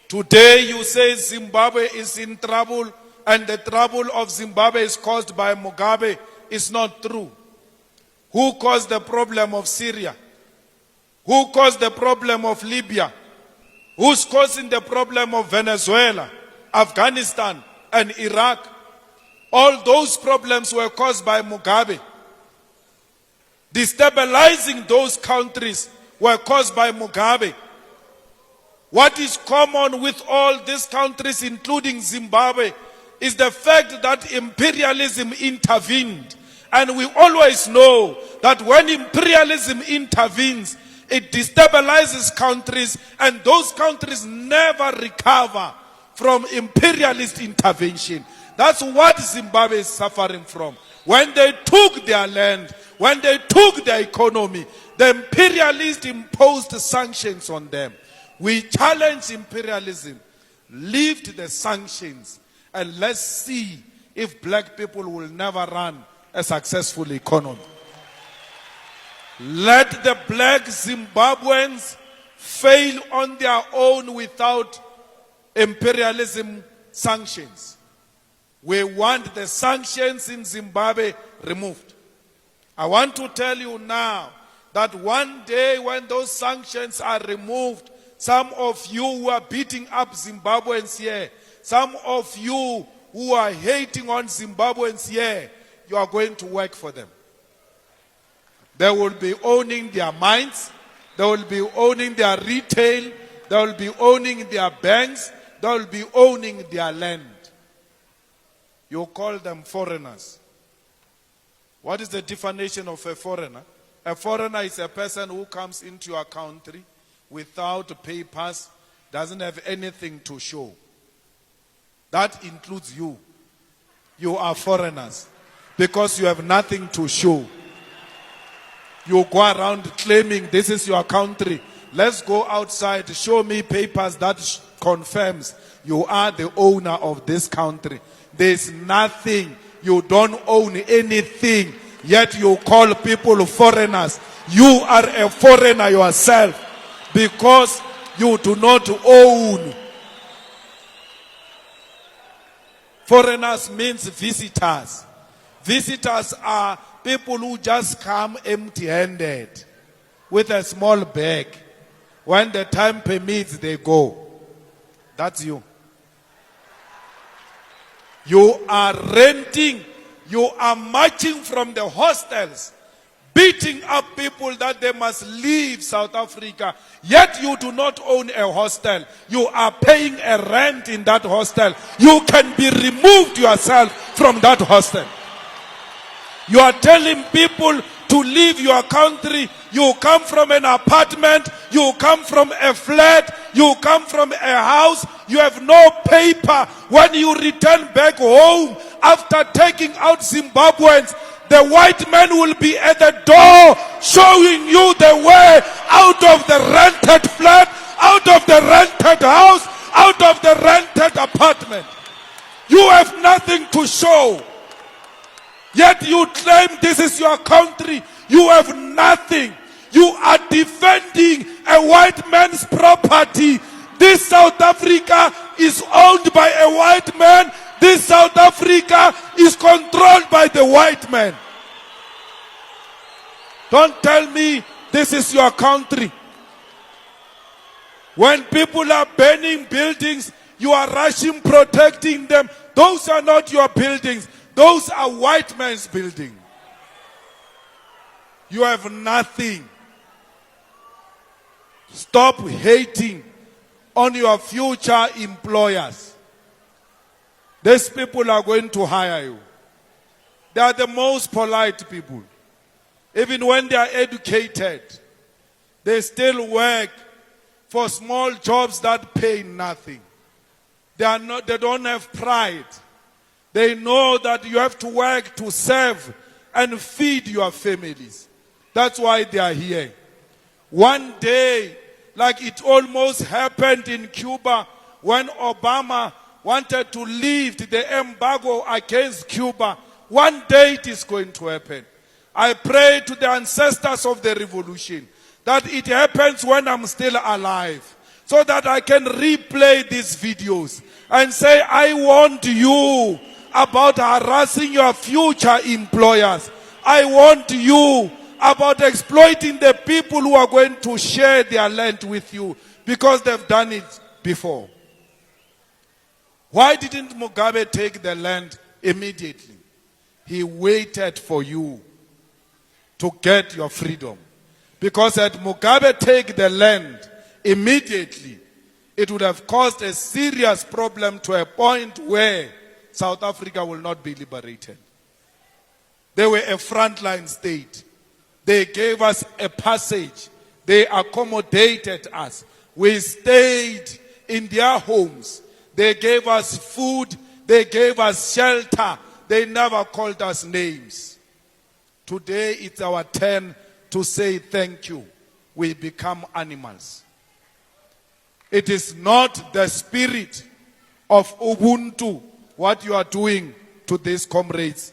Today you say Zimbabwe is in trouble and the trouble of Zimbabwe is caused by Mugabe. It's not true. Who caused the problem of Syria? Who caused the problem of Libya? Who's causing the problem of Venezuela, Afghanistan, and Iraq? All those problems were caused by Mugabe. Destabilizing those countries were caused by Mugabe. What is common with all these countries, including Zimbabwe, is the fact that imperialism intervened. And we always know that when imperialism intervenes, it destabilizes countries, and those countries never recover from imperialist intervention. That's what Zimbabwe is suffering from. When they took their land, when they took their economy, the imperialists imposed sanctions on them. We challenge imperialism, lift the sanctions, and let's see if black people will never run a successful economy. Let the black Zimbabweans fail on their own without imperialism sanctions. We want the sanctions in Zimbabwe removed. I want to tell you now that one day when those sanctions are removed, some of you who are beating up Zimbabweans here, some of you who are hating on Zimbabweans here, you are going to work for them. They will be owning their mines, they will be owning their retail, they will be owning their banks, they will be owning their land. You call them foreigners. What is the definition of a foreigner? A foreigner is a person who comes into your country without papers, doesn't have anything to show. That includes you. You are foreigners because you have nothing to show. You go around claiming this is your country. Let's go outside. Show me papers that confirms you are the owner of this country. There's nothing. You don't own anything. Yet you call people foreigners. You are a foreigner yourself because you do not own. Foreigners means visitors. Visitors are people who just come empty-handed with a small bag. When the time permits, they go. That's you. You are renting. You are marching from the hostels, beating up people that they must leave South Africa. Yet you do not own a hostel. You are paying a rent in that hostel. You can be removed yourself from that hostel. You are telling people to leave your country. You come from an apartment. You come from a flat. You come from a house. You have no paper. When you return back home after taking out Zimbabweans, the white man will be at the door showing you the way out of the rented flat, out of the rented house, out of the rented apartment. You have nothing to show. Yet you claim this is your country. You have nothing. You are defending a white man's property. This South Africa is owned by a white man. This South Africa is controlled by the white man. Don't tell me this is your country. When people are burning buildings, you are rushing protecting them. Those are not your buildings. Those are white man's buildings. You have nothing. Stop hating on your future employers. These people are going to hire you. They are the most polite people. Even when they are educated, they still work for small jobs that pay nothing. They don't have pride. They know that you have to work to serve and feed your families. That's why they are here. One day, like it almost happened in Cuba when Obama wanted to lift the embargo against Cuba, one day it is going to happen. I pray to the ancestors of the revolution that it happens when I'm still alive. so that I can replay these videos and say, I warned you about harassing your future employers. I warned you about exploiting the people who are going to share their land with you because they've done it before. Why didn't Mugabe take the land immediately? He waited for you to get your freedom. Because had Mugabe take the land immediately, it would have caused a serious problem to a point where South Africa will not be liberated. They were a frontline state. They gave us a passage. They accommodated us. We stayed in their homes. They gave us food. They gave us shelter. They never called us names. Today it's our turn to say thank you. We become animals. It is not the spirit of Ubuntu what you are doing to these comrades.